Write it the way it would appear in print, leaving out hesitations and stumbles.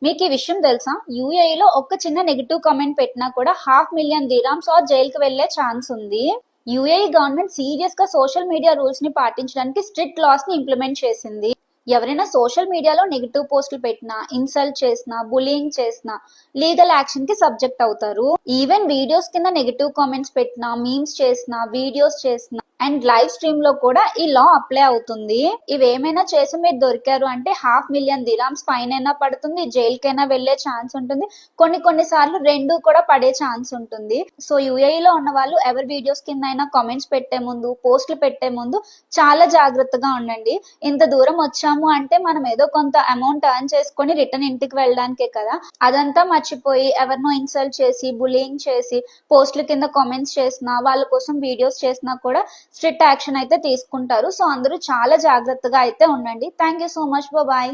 మీకు ఈ విషయం తెలుసా? యూఏఈలో ఒక్క చిన్న నెగెటివ్ కామెంట్ పెట్టినా కూడా $500,000 ఆర్ జైలుకి వెళ్లే ఛాన్స్ ఉంది. యూఏఈ గవర్నమెంట్ సీరియస్ గా సోషల్ మీడియా రూల్స్ ని పాటించడానికి స్ట్రిక్ట్ లాస్ ని ఇంప్లిమెంట్ చేసింది. ఎవరైనా సోషల్ మీడియాలో నెగెటివ్ పోస్టులు పెట్టినా, ఇన్సల్ట్ చేసినా, బులియింగ్ చేసినా లీగల్ యాక్షన్ కి సబ్జెక్ట్ అవుతారు. ఈవెన్ వీడియోస్ కింద నెగెటివ్ కామెంట్స్ పెట్టినా, మీమ్స్ చేసినా, వీడియోస్ చేసినా అండ్ లైవ్ స్ట్రీమ్ లో కూడా ఈ లా అప్లై అవుతుంది. ఇవేమైనా చేసి మీరు దొరికారు అంటే $500,000 ఫైన్ అయినా పడుతుంది, జైలుకైనా వెళ్లే ఛాన్స్ ఉంటుంది. కొన్ని సార్లు రెండు కూడా పడే ఛాన్స్ ఉంటుంది. సో యూఏఈలో ఉన్న వాళ్ళు ఎవరి వీడియోస్ కింద అయినా కామెంట్స్ పెట్టే ముందు, పోస్టులు పెట్టే ముందు చాలా జాగ్రత్తగా ఉండండి. ఇంత దూరం వచ్చాము అంటే మనం ఏదో కొంత అమౌంట్ ఎర్న్ చేసుకొని రిటర్న్ ఇంటికి వెళ్ళడానికే కదా. అదంతా మర్చిపోయి ఎవరినో ఇన్సల్ట్ చేసి, బులియింగ్ చేసి, పోస్టుల కింద కామెంట్స్ చేసినా, వాళ్ళ కోసం వీడియోస్ చేసినా కూడా స్ట్రిక్ట్ యాక్షన్ అయితే తీసుకుంటారు. సో అందరూ చాలా జాగ్రత్తగా అయితే ఉండండి. Thank you so much. Bye.